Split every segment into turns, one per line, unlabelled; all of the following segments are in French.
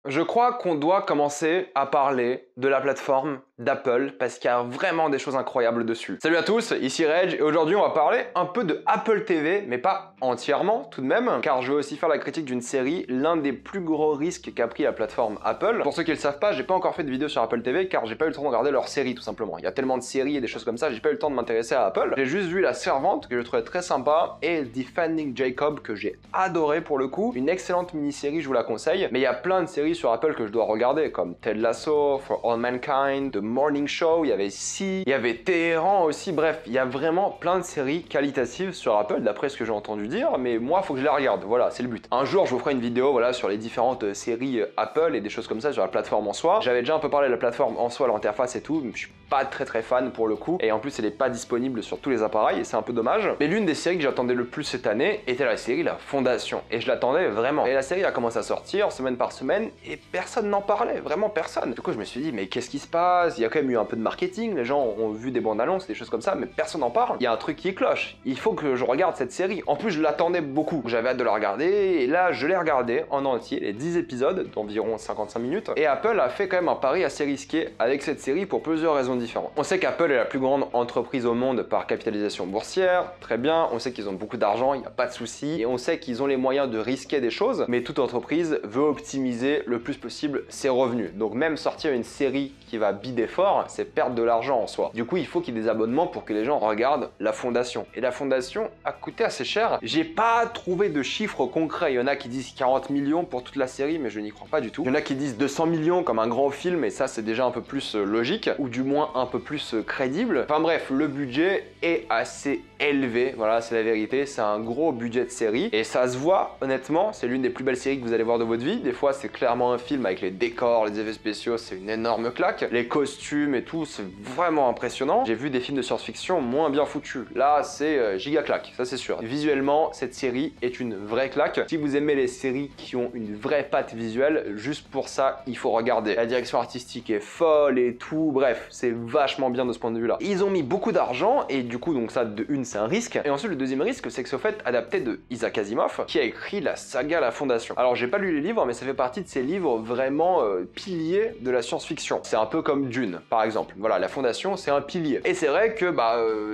Je crois qu'on doit commencer à parler de la plateforme d'Apple parce qu'il y a vraiment des choses incroyables dessus. Salut à tous, ici Reg et aujourd'hui on va parler un peu de Apple TV, mais pas entièrement tout de même, car je vais aussi faire la critique d'une série, l'un des plus gros risques qu'a pris la plateforme Apple. Pour ceux qui ne le savent pas, j'ai pas encore fait de vidéo sur Apple TV car j'ai pas eu le temps de regarder leurs séries tout simplement. Il y a tellement de séries et des choses comme ça, j'ai pas eu le temps de m'intéresser à Apple. J'ai juste vu La Servante que je trouvais très sympa et Defending Jacob que j'ai adoré pour le coup. Une excellente mini-série, je vous la conseille, mais il y a plein de séries sur Apple que je dois regarder comme Ted Lasso, For All Mankind, The Morning Show, il y avait Si, il y avait Téhéran aussi, bref, il y a vraiment plein de séries qualitatives sur Apple d'après ce que j'ai entendu dire, mais moi faut que je les regarde, voilà, c'est le but. Un jour je vous ferai une vidéo voilà, sur les différentes séries Apple et des choses comme ça sur la plateforme en soi. J'avais déjà un peu parlé de la plateforme en soi, l'interface et tout, mais je suis pas très fan pour le coup, et en plus elle est pas disponible sur tous les appareils et c'est un peu dommage. Mais l'une des séries que j'attendais le plus cette année était la série La Fondation, et je l'attendais vraiment. Et la série a commencé à sortir semaine par semaine et personne n'en parlait, vraiment personne. Du coup je me suis dit mais qu'est-ce qui se passe? Il y a quand même eu un peu de marketing, les gens ont vu des bandes annonces, des choses comme ça, mais personne n'en parle. Il y a un truc qui cloche, il faut que je regarde cette série. En plus je l'attendais beaucoup, j'avais hâte de la regarder et là je l'ai regardée en entier, les 10 épisodes d'environ 55 minutes. Et Apple a fait quand même un pari assez risqué avec cette série pour plusieurs raisons différentes. On sait qu'Apple est la plus grande entreprise au monde par capitalisation boursière, très bien, on sait qu'ils ont beaucoup d'argent, il n'y a pas de souci, et on sait qu'ils ont les moyens de risquer des choses, mais toute entreprise veut optimiser le plus possible ses revenus. Donc même sortir une série qui va bider fort, c'est perdre de l'argent en soi. Du coup, il faut qu'il y ait des abonnements pour que les gens regardent La Fondation. Et La Fondation a coûté assez cher. J'ai pas trouvé de chiffres concrets. Il y en a qui disent 40 millions pour toute la série, mais je n'y crois pas du tout. Il y en a qui disent 200 millions comme un grand film, et ça, c'est déjà un peu plus logique, ou du moins un peu plus crédible. Enfin bref, le budget est assez élevé. Voilà, c'est la vérité. C'est un gros budget de série. Et ça se voit, honnêtement, c'est l'une des plus belles séries que vous allez voir de votre vie. Des fois, c'est clairement un film avec les décors, les effets spéciaux, c'est une énorme claque. Les costumes et tout, c'est vraiment impressionnant. J'ai vu des films de science-fiction moins bien foutus. Là, c'est giga claque, ça c'est sûr. Visuellement, cette série est une vraie claque. Si vous aimez les séries qui ont une vraie patte visuelle, juste pour ça, il faut regarder. La direction artistique est folle et tout. Bref, c'est vachement bien de ce point de vue-là. Ils ont mis beaucoup d'argent et du coup, donc ça, de une, c'est un risque. Et ensuite, le deuxième risque, c'est que c'est au fait adapté de Isaac Asimov, qui a écrit la saga La Fondation. Alors, j'ai pas lu les livres, mais ça fait partie de ces livres vraiment piliers de la science-fiction. C'est un peu comme Dune, par exemple. Voilà, La Fondation, c'est un pilier. Et c'est vrai que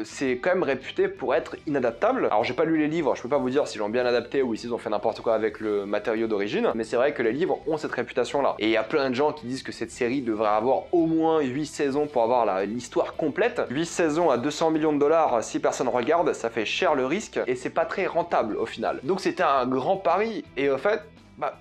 c'est quand même réputé pour être inadaptable. Alors, j'ai pas lu les livres, je peux pas vous dire s'ils l'ont bien adapté ou s'ils ont fait n'importe quoi avec le matériau d'origine, mais c'est vrai que les livres ont cette réputation-là. Et il y a plein de gens qui disent que cette série devrait avoir au moins 8 saisons pour avoir l'histoire complète. 8 saisons à 200 millions de dollars, si personne regarde, ça fait cher le risque, et c'est pas très rentable au final. Donc c'était un grand pari, et au fait,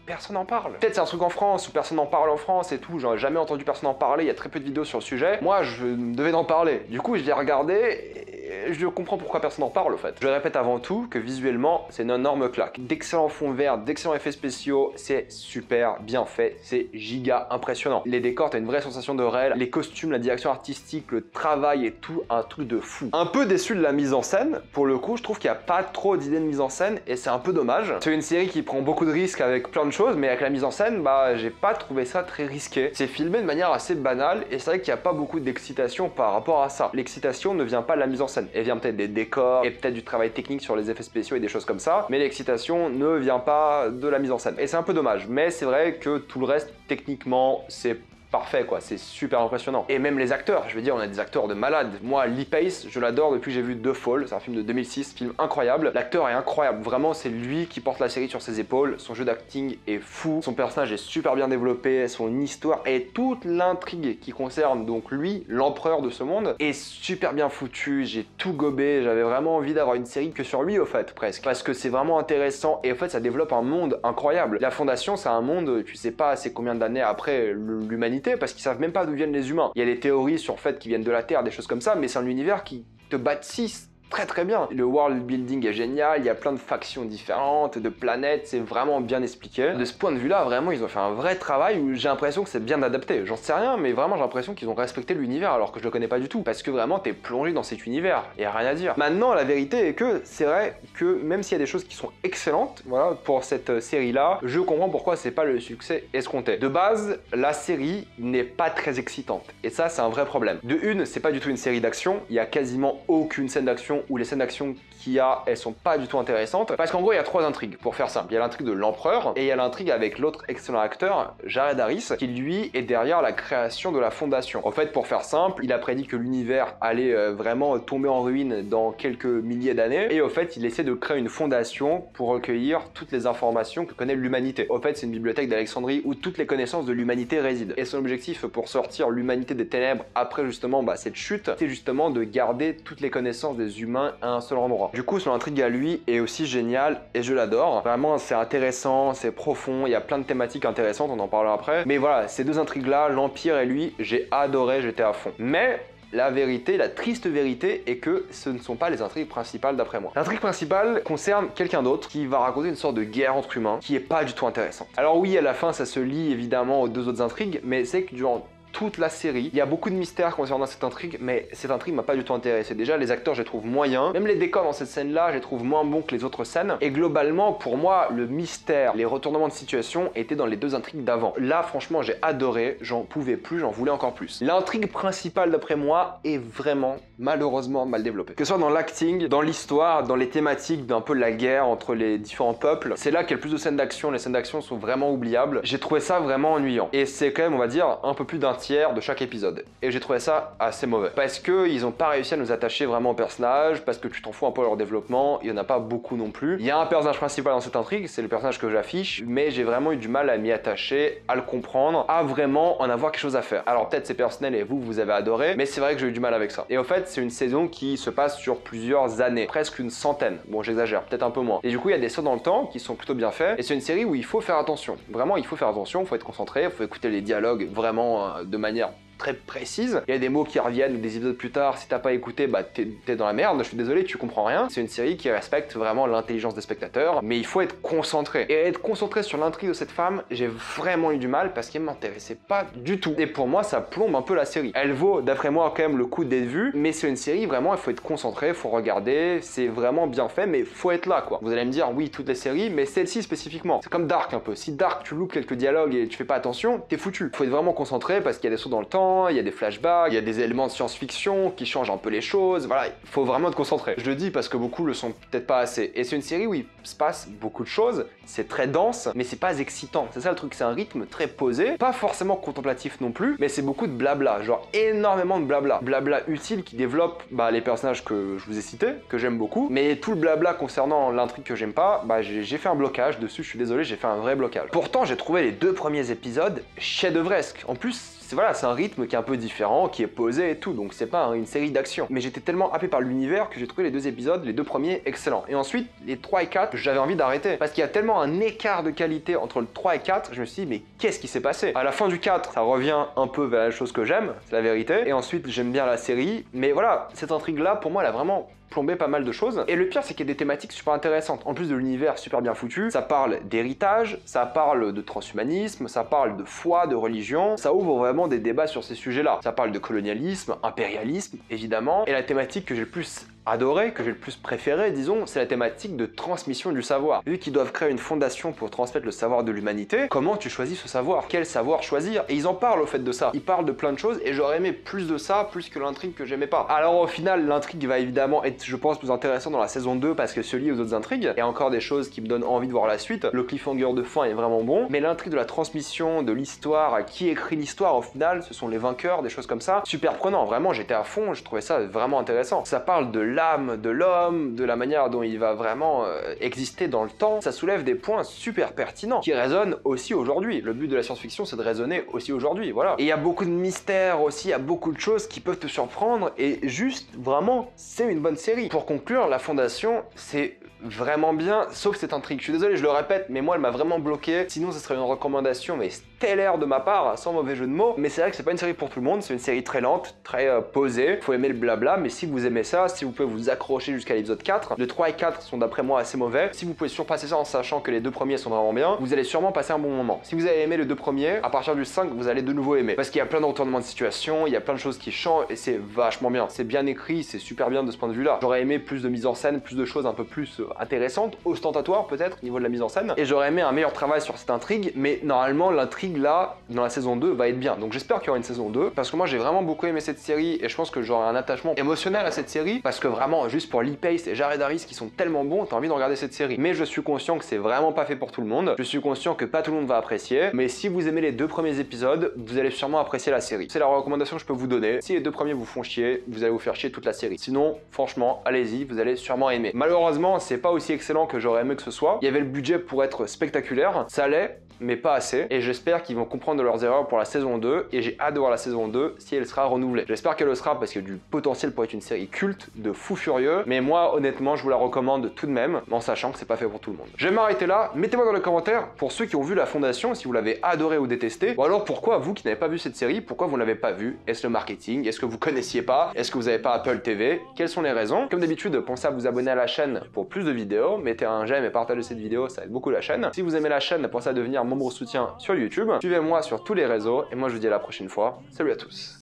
personne n'en parle. Peut-être c'est un truc en France où personne n'en parle en France et tout, j'en ai jamais entendu personne en parler, il y a très peu de vidéos sur le sujet. Moi, je devais en parler. Du coup, je l'ai regardé et je comprends pourquoi personne n'en parle, au fait. Je répète avant tout que visuellement, c'est une énorme claque. D'excellents fonds verts, d'excellents effets spéciaux, c'est super bien fait, c'est giga impressionnant. Les décors, t'as une vraie sensation de réel, les costumes, la direction artistique, le travail et tout, un truc de fou. Un peu déçu de la mise en scène, pour le coup, je trouve qu'il n'y a pas trop d'idées de mise en scène et c'est un peu dommage. C'est une série qui prend beaucoup de risques avec plein de choses, mais avec la mise en scène, j'ai pas trouvé ça très risqué. C'est filmé de manière assez banale, et c'est vrai qu'il n'y a pas beaucoup d'excitation par rapport à ça. L'excitation ne vient pas de la mise en scène, elle vient peut-être des décors, et peut-être du travail technique sur les effets spéciaux et des choses comme ça, mais l'excitation ne vient pas de la mise en scène. Et c'est un peu dommage, mais c'est vrai que tout le reste, techniquement, c'est parfait quoi, c'est super impressionnant. Et même les acteurs, je veux dire, on a des acteurs de malades. Moi, Lee Pace, je l'adore depuis que j'ai vu The Fall, c'est un film de 2006, film incroyable. L'acteur est incroyable, vraiment, c'est lui qui porte la série sur ses épaules. Son jeu d'acting est fou, son personnage est super bien développé, son histoire et toute l'intrigue qui concerne donc lui, l'empereur de ce monde, est super bien foutue. J'ai tout gobé, j'avais vraiment envie d'avoir une série que sur lui au fait, presque. Parce que c'est vraiment intéressant et au fait, ça développe un monde incroyable. La Fondation, c'est un monde, tu sais pas c'est combien d'années après l'humanité, parce qu'ils savent même pas d'où viennent les humains. Il y a des théories sur le fait qu'ils viennent de la Terre, des choses comme ça, mais c'est un univers qui te bâtisse très bien. Le world building est génial, il y a plein de factions différentes, de planètes, c'est vraiment bien expliqué. De ce point de vue-là, vraiment, ils ont fait un vrai travail où j'ai l'impression que c'est bien adapté. J'en sais rien, mais vraiment, j'ai l'impression qu'ils ont respecté l'univers alors que je le connais pas du tout. Parce que vraiment, t'es plongé dans cet univers, et rien à dire. Maintenant, la vérité est que c'est vrai que même s'il y a des choses qui sont excellentes, voilà, pour cette série-là, je comprends pourquoi c'est pas le succès escompté. De base, la série n'est pas très excitante. Et ça, c'est un vrai problème. De une, c'est pas du tout une série d'action, il y a quasiment aucune scène d'action d'action ou les scènes d'action qu'il y a, elles sont pas du tout intéressantes. Parce qu'en gros, il y a 3 intrigues, pour faire simple. Il y a l'intrigue de l'empereur, et il y a l'intrigue avec l'autre excellent acteur, Jared Harris, qui lui est derrière la création de la fondation. En fait, pour faire simple, il a prédit que l'univers allait vraiment tomber en ruine dans quelques milliers d'années, et au fait, il essaie de créer une fondation pour recueillir toutes les informations que connaît l'humanité. Au fait, c'est une bibliothèque d'Alexandrie où toutes les connaissances de l'humanité résident. Et son objectif pour sortir l'humanité des ténèbres après justement cette chute, c'est justement de garder toutes les connaissances des humains à un seul endroit. Du coup, son intrigue à lui est aussi géniale et je l'adore. Vraiment, c'est intéressant, c'est profond, il y a plein de thématiques intéressantes, on en parlera après. Mais voilà, ces 2 intrigues-là, l'Empire et lui, j'ai adoré, j'étais à fond. Mais la vérité, la triste vérité, est que ce ne sont pas les intrigues principales d'après moi. L'intrigue principale concerne quelqu'un d'autre qui va raconter une sorte de guerre entre humains qui est pas du tout intéressante. Alors oui, à la fin, ça se lie évidemment aux 2 autres intrigues, mais c'est que durant toute la série, il y a beaucoup de mystères concernant cette intrigue, mais cette intrigue m'a pas du tout intéressé. Déjà, les acteurs, je les trouve moyens. Même les décors dans cette scène-là, je les trouve moins bons que les autres scènes. Et globalement, pour moi, le mystère, les retournements de situation étaient dans les 2 intrigues d'avant. Là, franchement, j'ai adoré, j'en pouvais plus, j'en voulais encore plus. L'intrigue principale, d'après moi, est vraiment, malheureusement, mal développée. Que ce soit dans l'acting, dans l'histoire, dans les thématiques d'un peu la guerre entre les différents peuples, c'est là qu'il y a le plus de scènes d'action. Les scènes d'action sont vraiment oubliables. J'ai trouvé ça vraiment ennuyant. Et c'est quand même, on va dire, un peu plus d'un tiers de chaque épisode. Et j'ai trouvé ça assez mauvais. Parce que ils ont pas réussi à nous attacher vraiment aux personnages, parce que tu t'en fous un peu à leur développement, il y en a pas beaucoup non plus. Il y a un personnage principal dans cette intrigue, c'est le personnage que j'affiche, mais j'ai vraiment eu du mal à m'y attacher, à le comprendre, à vraiment en avoir quelque chose à faire. Alors peut-être c'est personnel et vous avez adoré, mais c'est vrai que j'ai eu du mal avec ça. Et au fait, c'est une saison qui se passe sur plusieurs années, presque une centaine. Bon, j'exagère, peut-être un peu moins. Et du coup, il y a des sauts dans le temps qui sont plutôt bien faits, et c'est une série où il faut faire attention. Vraiment, il faut faire attention, il faut être concentré, il faut écouter les dialogues vraiment de manière très précise. Il y a des mots qui reviennent des épisodes plus tard, si t'as pas écouté, bah t'es dans la merde, je suis désolé, tu comprends rien. C'est une série qui respecte vraiment l'intelligence des spectateurs, mais il faut être concentré. Et être concentré sur l'intrigue de cette femme, j'ai vraiment eu du mal parce qu'elle m'intéressait pas du tout. Et pour moi, ça plombe un peu la série. Elle vaut, d'après moi, quand même le coup d'être vue, mais c'est une série, vraiment, il faut être concentré, il faut regarder, c'est vraiment bien fait, mais faut être là, quoi. Vous allez me dire, oui, toutes les séries, mais celle-ci spécifiquement. C'est comme Dark un peu. Si Dark, tu loupes quelques dialogues et tu fais pas attention, t'es foutu. Faut être vraiment concentré parce qu'il y a des sauts dans le temps, il y a des flashbacks, il y a des éléments de science-fiction qui changent un peu les choses, voilà, il faut vraiment être concentré. Je le dis parce que beaucoup le sont peut-être pas assez. Et c'est une série où il se passe beaucoup de choses, c'est très dense, mais c'est pas excitant. C'est ça le truc, c'est un rythme très posé, pas forcément contemplatif non plus, mais c'est beaucoup de blabla, genre énormément de blabla. Blabla utile qui développe les personnages que je vous ai cités, que j'aime beaucoup, mais tout le blabla concernant l'intrigue que j'aime pas, j'ai fait un blocage dessus, je suis désolé, j'ai fait un vrai blocage. Pourtant, j'ai trouvé les 2 premiers épisodes chef-d'œuvresques. En plus, c'est un rythme qui est un peu différent, qui est posé et tout, donc c'est pas une série d'action. Mais j'étais tellement happé par l'univers que j'ai trouvé les 2 épisodes, les 2 premiers, excellents. Et ensuite, les 3 et 4, j'avais envie d'arrêter. Parce qu'il y a tellement un écart de qualité entre le 3 et 4, je me suis dit, mais qu'est-ce qui s'est passé? À la fin du 4, ça revient un peu vers la chose que j'aime, c'est la vérité. Et ensuite, j'aime bien la série. Mais voilà, cette intrigue-là, pour moi, elle a vraiment plombé pas mal de choses. Et le pire, c'est qu'il y a des thématiques super intéressantes. En plus de l'univers super bien foutu, ça parle d'héritage, ça parle de transhumanisme, ça parle de foi, de religion. Ça ouvre vraiment des débats sur ces sujets-là. Ça parle de colonialisme, impérialisme, évidemment. Et la thématique que j'ai le plus adoré, que j'ai le plus préféré, disons, c'est la thématique de transmission du savoir. Vu qu'ils doivent créer une fondation pour transmettre le savoir de l'humanité, comment tu choisis ce savoir? Quel savoir choisir? Et ils en parlent au fait de ça. Ils parlent de plein de choses et j'aurais aimé plus de ça, plus que l'intrigue que j'aimais pas. Alors au final, l'intrigue va évidemment être, je pense, plus intéressante dans la saison 2 parce que se lie aux autres intrigues. Et encore des choses qui me donnent envie de voir la suite. Le cliffhanger de fin est vraiment bon, mais l'intrigue de la transmission, de l'histoire, qui écrit l'histoire au final, ce sont les vainqueurs, des choses comme ça. Super prenant, vraiment, j'étais à fond, je trouvais ça vraiment intéressant. Ça parle de l'âme de l'homme, de la manière dont il va vraiment exister dans le temps. Ça soulève des points super pertinents qui résonnent aussi aujourd'hui. Le but de la science-fiction, c'est de raisonner aussi aujourd'hui, voilà. Et il y a beaucoup de mystères aussi, il y a beaucoup de choses qui peuvent te surprendre et juste, vraiment, c'est une bonne série. Pour conclure, La Fondation, c'est vraiment bien, sauf cette intrigue. Je suis désolé, je le répète, mais moi, elle m'a vraiment bloqué. Sinon, ce serait une recommandation, mais stellaire de ma part, sans mauvais jeu de mots. Mais c'est vrai que c'est pas une série pour tout le monde, c'est une série très lente, très posée. Faut aimer le blabla, mais si vous aimez ça, si vous pouvez vous accrocher jusqu'à l'épisode 4, le 3 et 4 sont d'après moi assez mauvais. Si vous pouvez surpasser ça en sachant que les 2 premiers sont vraiment bien, vous allez sûrement passer un bon moment. Si vous avez aimé les 2 premiers, à partir du 5, vous allez de nouveau aimer. Parce qu'il y a plein de retournements de situation, il y a plein de choses qui changent et c'est vachement bien. C'est bien écrit, c'est super bien de ce point de vue-là. J'aurais aimé plus de mise en scène, plus de choses un peu plus intéressante, ostentatoire peut-être au niveau de la mise en scène, et j'aurais aimé un meilleur travail sur cette intrigue, mais normalement l'intrigue là, dans la saison 2, va être bien. Donc j'espère qu'il y aura une saison 2, parce que moi j'ai vraiment beaucoup aimé cette série, et je pense que j'aurai un attachement émotionnel à cette série, parce que vraiment, juste pour Lee Pace et Jared Harris qui sont tellement bons, t'as envie de regarder cette série. Mais je suis conscient que c'est vraiment pas fait pour tout le monde, je suis conscient que pas tout le monde va apprécier, mais si vous aimez les 2 premiers épisodes, vous allez sûrement apprécier la série. C'est la recommandation que je peux vous donner. Si les 2 premiers vous font chier, vous allez vous faire chier toute la série. Sinon, franchement, allez-y, vous allez sûrement aimer. Malheureusement, c'est pas aussi excellent que j'aurais aimé que ce soit. Il y avait le budget pour être spectaculaire, ça l'est, mais pas assez, et j'espère qu'ils vont comprendre de leurs erreurs pour la saison 2, et j'ai hâte de voir la saison 2 si elle sera renouvelée. J'espère qu'elle le sera parce qu'il y a du potentiel pour être une série culte de fou furieux, mais moi honnêtement je vous la recommande tout de même, en sachant que c'est pas fait pour tout le monde. Je vais m'arrêter là, mettez-moi dans les commentaires pour ceux qui ont vu La Fondation, si vous l'avez adoré ou détesté, ou alors pourquoi vous qui n'avez pas vu cette série, pourquoi vous ne l'avez pas vue, est-ce le marketing, est-ce que vous connaissiez pas, est-ce que vous n'avez pas Apple TV, quelles sont les raisons. Comme d'habitude, pensez à vous abonner à la chaîne pour plus de vidéos, mettez un j'aime et partagez cette vidéo, ça aide beaucoup la chaîne. Si vous aimez la chaîne, pensez à devenir membre soutien sur YouTube. Suivez-moi sur tous les réseaux et moi je vous dis à la prochaine fois. Salut à tous.